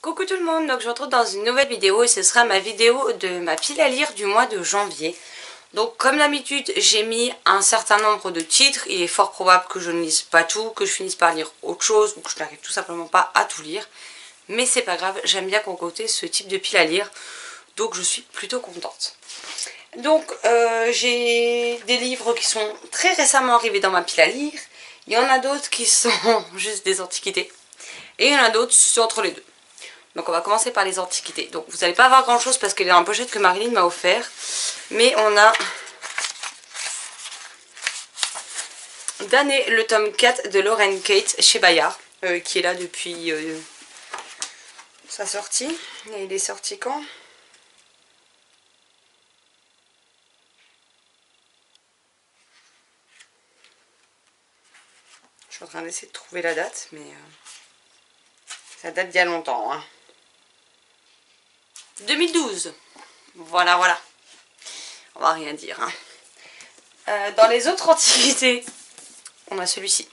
Coucou tout le monde, donc je vous retrouve dans une nouvelle vidéo et ce sera ma vidéo de ma pile à lire du mois de janvier. Donc comme d'habitude j'ai mis un certain nombre de titres, il est fort probable que je ne lise pas tout, que je finisse par lire autre chose ou que je n'arrive tout simplement pas à tout lire. Mais c'est pas grave, j'aime bien concocter ce type de pile à lire, donc je suis plutôt contente. Donc j'ai des livres qui sont très récemment arrivés dans ma pile à lire, il y en a d'autres qui sont juste des antiquités et il y en a d'autres c'est entre les deux. Donc on va commencer par les antiquités. Donc vous n'allez pas avoir grand chose parce qu'il est dans la pochette que Marilyn m'a offert. Mais on a Damné, le tome 4 de Lauren Kate chez Bayard. Qui est là depuis sa sortie. Et il est sorti quand? Je suis en train d'essayer de trouver la date. Mais ça date d'il y a longtemps. Hein. 2012. Voilà, voilà. On va rien dire. Hein. Dans les autres antiquités, on a celui-ci.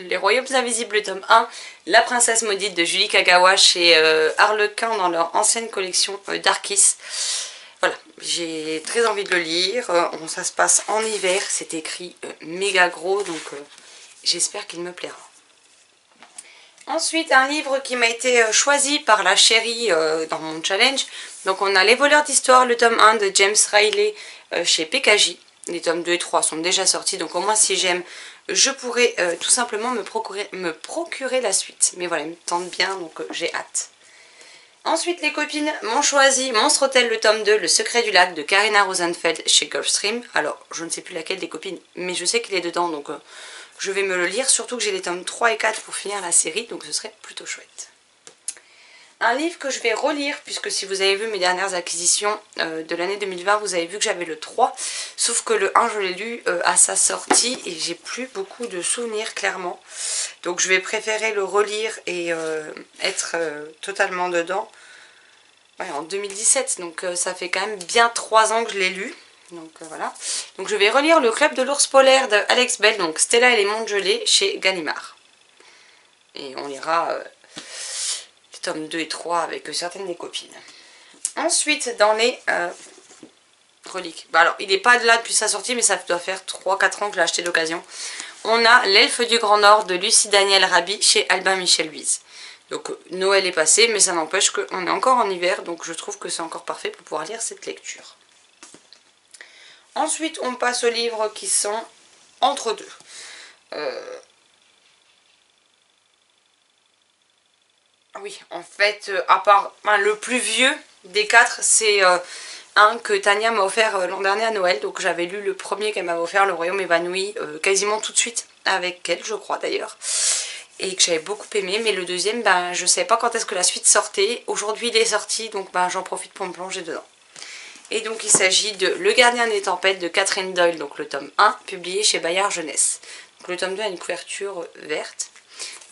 Les Royaumes Invisibles, tome 1. La Princesse Maudite de Julie Kagawa chez Harlequin dans leur ancienne collection Darkis. Voilà, j'ai très envie de le lire. Ça se passe en hiver. C'est écrit méga gros, donc j'espère qu'il me plaira. Ensuite, un livre qui m'a été choisi par la chérie dans mon challenge. Donc on a Les Voleurs d'Histoire, le tome 1 de James Riley chez PKJ. Les tomes 2 et 3 sont déjà sortis, donc au moins si j'aime, je pourrais tout simplement me procurer la suite. Mais voilà, il me tente bien, donc j'ai hâte. Ensuite, les copines m'ont choisi Monstre Hôtel, le tome 2, Le Secret du Lac de Karina Rosenfeld chez Gulfstream. Alors, je ne sais plus laquelle des copines, mais je sais qu'il est dedans, donc je vais me le lire, surtout que j'ai les tomes 3 et 4 pour finir la série, donc ce serait plutôt chouette. Un livre que je vais relire, puisque si vous avez vu mes dernières acquisitions de l'année 2020, vous avez vu que j'avais le 3, sauf que le 1 je l'ai lu à sa sortie et j'ai plus beaucoup de souvenirs clairement. Donc je vais préférer le relire et être totalement dedans. Ouais, en 2017, donc ça fait quand même bien 3 ans que je l'ai lu. Donc voilà. Donc je vais relire Le Club de l'Ours Polaire de Alex Bell, donc Stella et les Mondes Gelés chez Gallimard. Et on lira les tomes 2 et 3 avec certaines des copines. Ensuite, dans les reliques. Bah alors, il n'est pas là depuis sa sortie, mais ça doit faire 3-4 ans que je l'ai acheté d'occasion. On a L'Elfe du Grand Nord de Lucie Daniel Raby chez Albin Michel Louise. Donc Noël est passé, mais ça n'empêche qu'on est encore en hiver, donc je trouve que c'est encore parfait pour pouvoir lire cette lecture. Ensuite, on passe aux livres qui sont entre deux. Oui, en fait, à part le plus vieux des 4, c'est un que Tania m'a offert l'an dernier à Noël. Donc j'avais lu le premier qu'elle m'avait offert, Le Royaume évanoui, quasiment tout de suite avec elle, je crois d'ailleurs. Et que j'avais beaucoup aimé, mais le deuxième, je ne savais pas quand est-ce que la suite sortait. Aujourd'hui il est sorti, donc j'en profite pour me plonger dedans. Et donc il s'agit de Le Gardien des Tempêtes de Catherine Doyle, donc le tome 1, publié chez Bayard Jeunesse. Donc le tome 2 a une couverture verte.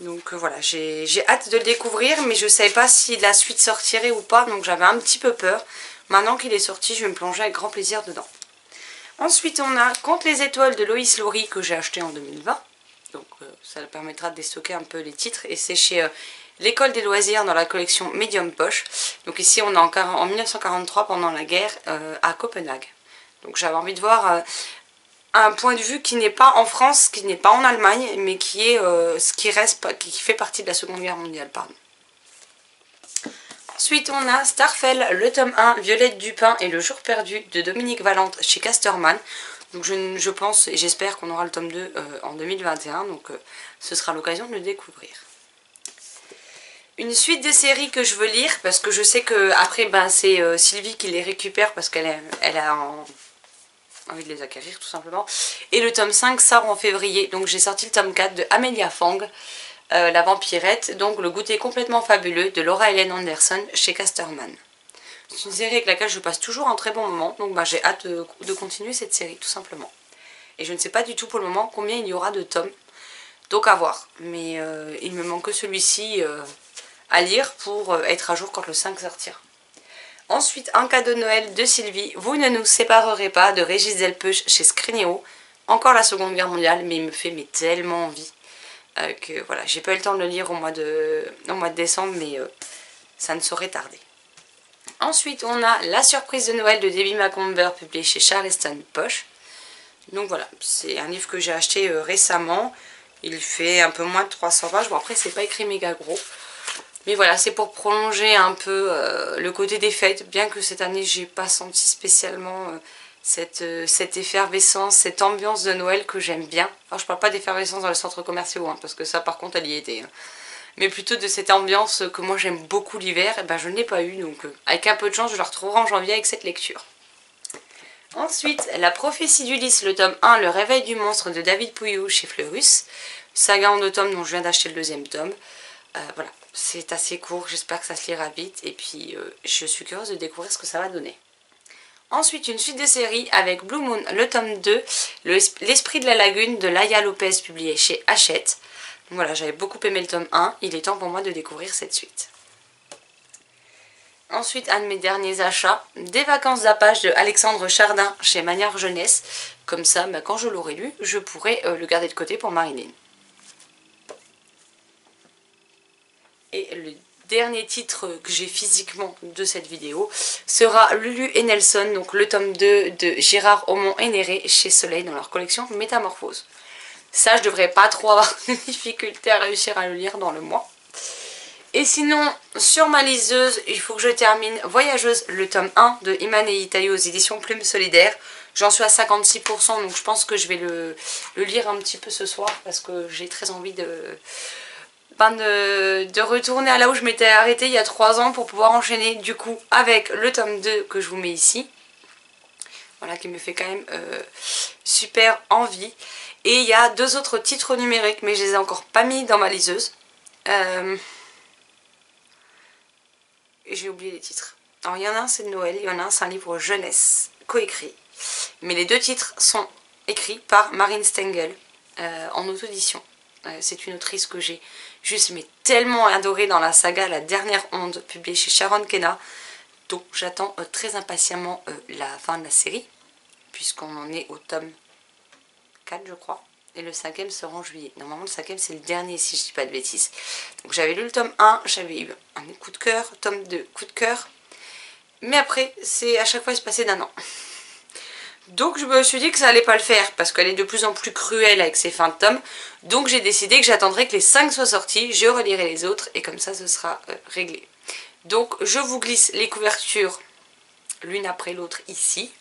Donc voilà, j'ai hâte de le découvrir, mais je ne savais pas si la suite sortirait ou pas, donc j'avais un petit peu peur. Maintenant qu'il est sorti, je vais me plonger avec grand plaisir dedans. Ensuite, on a Contre les étoiles de Loïs Laurie que j'ai acheté en 2020. Donc ça permettra de déstocker un peu les titres. Et c'est chez l'École des loisirs dans la collection Medium Poche. Donc ici, on est en 1943 pendant la guerre à Copenhague. Donc j'avais envie de voir un point de vue qui n'est pas en France, qui n'est pas en Allemagne, mais qui est ce qui reste, qui fait partie de la Seconde Guerre mondiale, pardon. Ensuite, on a Starfell, le tome 1, Violette Dupin et le jour perdu de Dominique Valente chez Casterman. Donc je pense et j'espère qu'on aura le tome 2 en 2021, donc ce sera l'occasion de le découvrir. Une suite de séries que je veux lire, parce que je sais que après c'est Sylvie qui les récupère parce qu'elle a envie de les acquérir tout simplement. Et le tome 5 sort en février, donc j'ai sorti le tome 4 de Amelia Fang, la vampirette, donc Le goûter complètement fabuleux de Laura Helen Anderson chez Casterman. C'est une série avec laquelle je passe toujours un très bon moment, donc j'ai hâte de continuer cette série tout simplement. Et je ne sais pas du tout pour le moment combien il y aura de tomes, donc à voir. Mais il me manque que celui-ci à lire pour être à jour quand le 5 sortira. Ensuite, Un cadeau de Noël de Sylvie, Vous ne nous séparerez pas de Régis Delpeuch chez Scrinéo. Encore la Seconde Guerre mondiale, mais il me fait tellement envie que voilà, j'ai pas eu le temps de le lire au mois de décembre, mais ça ne saurait tarder. Ensuite, on a La surprise de Noël de Debbie Macomber, publié chez Charleston Poche. Donc voilà, c'est un livre que j'ai acheté récemment. Il fait un peu moins de 300 pages. Bon, après, c'est pas écrit méga gros. Mais voilà, c'est pour prolonger un peu le côté des fêtes. Bien que cette année, j'ai pas senti spécialement cette effervescence, cette ambiance de Noël que j'aime bien. Alors, je parle pas d'effervescence dans les centres commerciaux, hein, parce que ça, par contre, elle y était. Hein. Mais plutôt de cette ambiance que moi j'aime beaucoup l'hiver, et ben je ne l'ai pas eu, donc avec un peu de chance je la retrouverai en janvier avec cette lecture. Ensuite, La prophétie d'Ulysse, le tome 1, Le réveil du monstre de David Pouillou chez Fleurus. Saga en 2 tomes dont je viens d'acheter le 2e tome. Voilà, c'est assez court, j'espère que ça se lira vite, et puis je suis curieuse de découvrir ce que ça va donner. Ensuite, une suite de séries avec Blue Moon, le tome 2, L'esprit de la lagune de Laia Lopez, publié chez Hachette. Voilà, j'avais beaucoup aimé le tome 1, il est temps pour moi de découvrir cette suite. Ensuite, un de mes derniers achats, Des vacances d'Apache de Alexandre Chardin chez Manière Jeunesse. Comme ça, bah, quand je l'aurai lu, je pourrai le garder de côté pour Marilyn. Et le dernier titre que j'ai physiquement de cette vidéo sera Lulu et Nelson, donc le tome 2 de Gérard Aumont-Hénéré chez Soleil dans leur collection Métamorphose. Ça, je devrais pas trop avoir de difficulté à réussir à le lire dans le mois. Et sinon, sur ma liseuse, il faut que je termine Voyageuse, le tome 1 de Iman et Itaï aux éditions Plume Solidaire. J'en suis à 56%, donc je pense que je vais le lire un petit peu ce soir parce que j'ai très envie de retourner à là où je m'étais arrêtée il y a 3 ans pour pouvoir enchaîner du coup avec le tome 2 que je vous mets ici. Voilà, qui me fait quand même super envie. Et il y a 2 autres titres numériques, mais je les ai encore pas mis dans ma liseuse. J'ai oublié les titres. Alors il y en a un c'est de Noël, il y en a un c'est un livre jeunesse, coécrit. Mais les 2 titres sont écrits par Marine Stengel en auto-édition. C'est une autrice que j'ai juste mais tellement adorée dans la saga La Dernière Onde, publiée chez Sharon Kenna. Donc j'attends très impatiemment la fin de la série, puisqu'on en est au tome 4 je crois, et le 5e sera en juillet. Normalement le 5e c'est le dernier si je dis pas de bêtises. Donc j'avais lu le tome 1, j'avais eu un coup de cœur, tome 2 coup de cœur, mais après c'est à chaque fois espacé d'1 an. Donc je me suis dit que ça allait pas le faire, parce qu'elle est de plus en plus cruelle avec ses fins de tome, donc j'ai décidé que j'attendrai que les 5 soient sortis, je relirai les autres, et comme ça ce sera réglé. Donc je vous glisse les couvertures l'une après l'autre ici.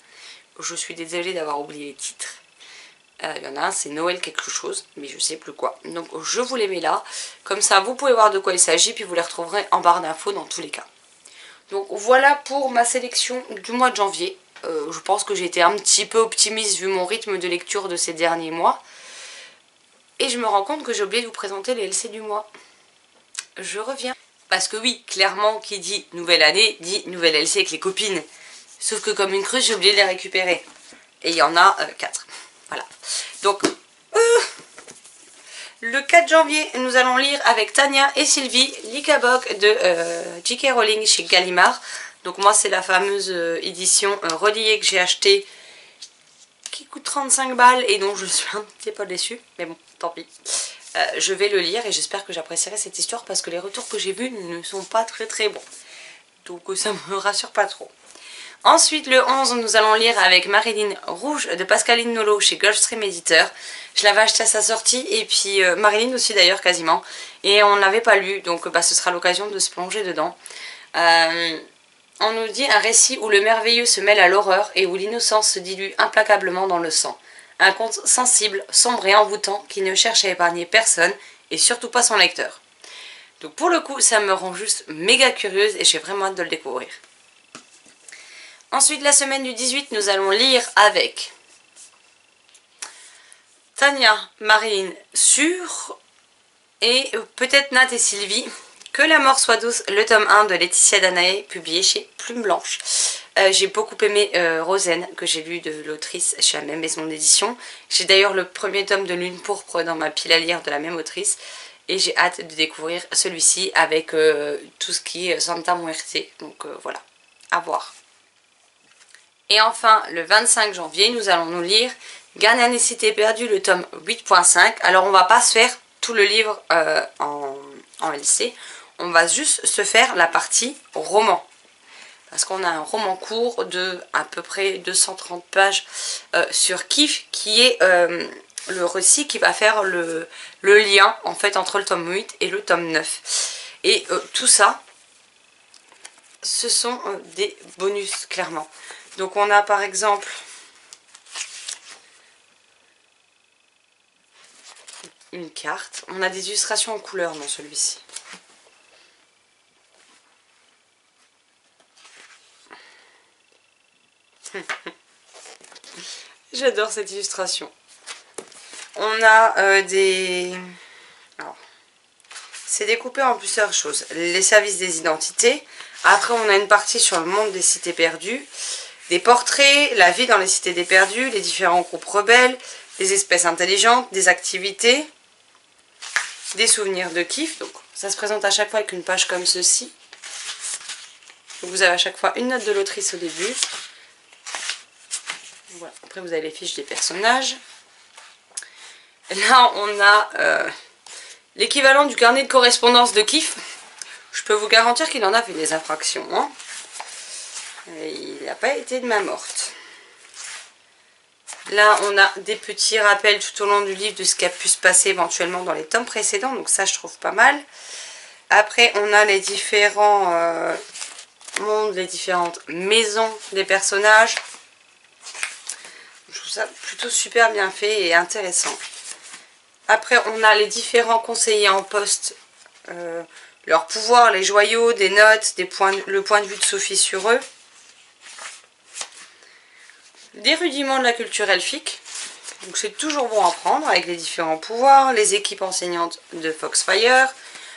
Je suis désolée d'avoir oublié les titres. Il y en a un, c'est Noël quelque chose, mais je sais plus quoi. Donc je vous les mets là. Comme ça, vous pouvez voir de quoi il s'agit, puis vous les retrouverez en barre d'infos dans tous les cas. Donc voilà pour ma sélection du mois de janvier. Je pense que j'ai été un petit peu optimiste vu mon rythme de lecture de ces derniers mois. Et je me rends compte que j'ai oublié de vous présenter les LC du mois. Je reviens. Parce que oui, clairement, qui dit nouvelle année, dit nouvelle LC avec les copines. Sauf que comme une creuse, j'ai oublié de les récupérer. Et il y en a 4. Voilà. Donc, le 4 janvier, nous allons lire avec Tania et Sylvie l'Ikabok de J.K. Rowling chez Gallimard. Donc moi, c'est la fameuse édition reliée que j'ai achetée, qui coûte 35 balles et dont je suis un petit peu déçue. Mais bon, tant pis. Je vais le lire et j'espère que j'apprécierai cette histoire parce que les retours que j'ai vus ne sont pas très bons. Donc ça me rassure pas trop. Ensuite, le 11, nous allons lire avec Marilyn Rouge de Pascaline Nolo chez Gulfstream Editeur. Je l'avais acheté à sa sortie et puis Marilyn aussi d'ailleurs quasiment. Et on ne l'avait pas lu, donc bah, ce sera l'occasion de se plonger dedans. On nous dit un récit où le merveilleux se mêle à l'horreur et où l'innocence se dilue implacablement dans le sang. Un conte sensible, sombre et envoûtant qui ne cherche à épargner personne et surtout pas son lecteur. Donc pour le coup, ça me rend juste méga curieuse et j'ai vraiment hâte de le découvrir. Ensuite, la semaine du 18, nous allons lire avec Tania, Marilyn, Sur et peut-être Nat et Sylvie. Que la mort soit douce, le tome 1 de Laetitia Danaé, publié chez Plume Blanche. J'ai beaucoup aimé Rosen, que j'ai lu de l'autrice chez la même maison d'édition. J'ai d'ailleurs le premier tome de Lune Pourpre dans ma pile à lire de la même autrice. Et j'ai hâte de découvrir celui-ci avec tout ce qui est Santa Muerte. Donc voilà, à voir. Et enfin, le 25 janvier, nous allons nous lire Garnier et Cité perdue, le tome 8.5. Alors on va pas se faire tout le livre en LC. on va juste se faire la partie roman. Parce qu'on a un roman court de à peu près 230 pages sur Kif, qui est le récit qui va faire le lien en fait entre le tome 8 et le tome 9. Et tout ça, ce sont des bonus clairement. Donc on a par exemple une carte, on a des illustrations en couleur dans celui-ci. J'adore cette illustration. On a des... Alors, c'est découpé en plusieurs choses. Les services des identités. Après, on a une partie sur le monde des cités perdues. Des portraits, la vie dans les cités des perdus, les différents groupes rebelles, les espèces intelligentes, des activités, des souvenirs de Kif. Donc, ça se présente à chaque fois avec une page comme ceci. Donc, vous avez à chaque fois une note de l'autrice au début. Voilà. Après vous avez les fiches des personnages. Là on a l'équivalent du carnet de correspondance de Kif. Je peux vous garantir qu'il en a fait des infractions. Hein. Il n'a pas été de main morte. Là on a des petits rappels tout au long du livre de ce qui a pu se passer éventuellement dans les tomes précédents. Donc ça je trouve pas mal. Après on a les différents mondes, les différentes maisons des personnages. Je trouve ça plutôt super bien fait et intéressant. Après, on a les différents conseillers en poste, leurs pouvoirs, les joyaux, des notes, le point de vue de Sophie sur eux. Des rudiments de la culture elfique. Donc c'est toujours bon à prendre avec les différents pouvoirs, les équipes enseignantes de Foxfire.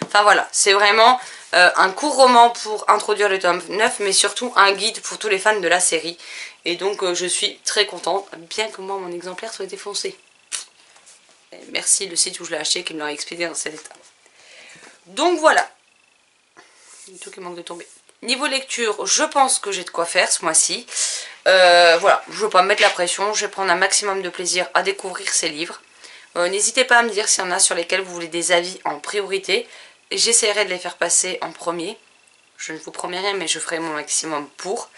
Enfin voilà, c'est vraiment un court roman pour introduire le tome 9, mais surtout un guide pour tous les fans de la série. Et donc je suis très contente, bien que moi mon exemplaire soit défoncé. Et merci le site où je l'ai acheté qui me l'a expédié dans cet état. Donc voilà. Du tout qui manque de tomber. Niveau lecture, je pense que j'ai de quoi faire ce mois-ci. Voilà, je ne veux pas me mettre la pression, je vais prendre un maximum de plaisir à découvrir ces livres. N'hésitez pas à me dire s'il y en a sur lesquels vous voulez des avis en priorité. J'essaierai de les faire passer en premier. Je ne vous promets rien, mais je ferai mon maximum pour.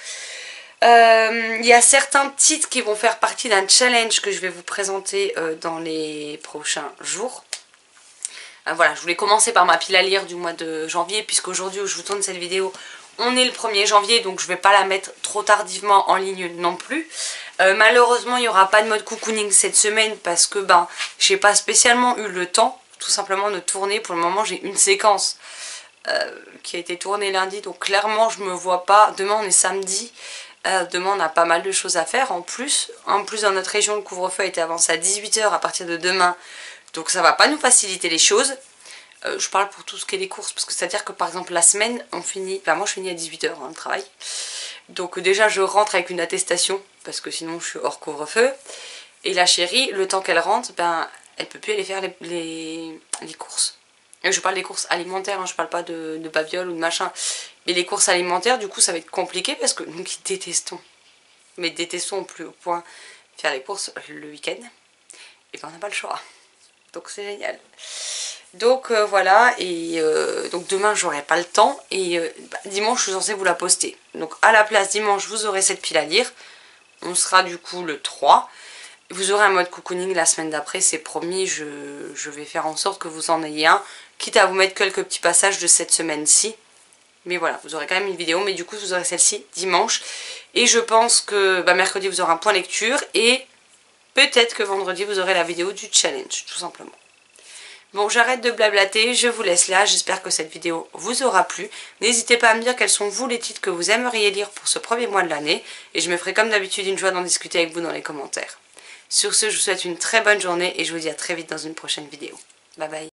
Il y a certains titres qui vont faire partie d'un challenge que je vais vous présenter dans les prochains jours. Voilà, je voulais commencer par ma pile à lire du mois de janvier, puisqu'aujourd'hui où je vous tourne cette vidéo, on est le 1er janvier, donc je ne vais pas la mettre trop tardivement en ligne non plus. Malheureusement, il n'y aura pas de mode cocooning cette semaine parce que j'ai pas spécialement eu le temps, tout simplement, de tourner. Pour le moment, j'ai une séquence qui a été tournée lundi, donc clairement, je me vois pas. Demain, on est samedi. Demain, on a pas mal de choses à faire en plus. En plus, dans notre région, le couvre-feu a été avancé à 18 h à partir de demain. Donc ça va pas nous faciliter les choses. Je parle pour tout ce qui est des courses, parce que c'est-à-dire que par exemple la semaine, on finit, moi je finis à 18 h le travail. Donc déjà je rentre avec une attestation, parce que sinon je suis hors couvre-feu. Et la chérie, le temps qu'elle rentre, elle peut plus aller faire les courses. Et je parle des courses alimentaires, hein, je parle pas de babioles ou de machin. Mais les courses alimentaires, du coup ça va être compliqué, parce que nous qui détestons, mais détestons au plus haut point faire les courses le week-end, et on n'a pas le choix. Donc c'est génial. Donc voilà, et donc demain j'aurai pas le temps, et dimanche je suis censée vous la poster. Donc à la place dimanche vous aurez cette pile à lire, on sera du coup le 3. Vous aurez un mode cocooning la semaine d'après, c'est promis, je vais faire en sorte que vous en ayez un, quitte à vous mettre quelques petits passages de cette semaine-ci. Mais voilà, vous aurez quand même une vidéo, mais du coup vous aurez celle-ci dimanche. Et je pense que mercredi vous aurez un point lecture, et peut-être que vendredi vous aurez la vidéo du challenge, tout simplement. Bon, j'arrête de blablater, je vous laisse là, j'espère que cette vidéo vous aura plu. N'hésitez pas à me dire quels sont vous les titres que vous aimeriez lire pour ce premier mois de l'année, et je me ferai comme d'habitude une joie d'en discuter avec vous dans les commentaires. Sur ce, je vous souhaite une très bonne journée, et je vous dis à très vite dans une prochaine vidéo. Bye bye.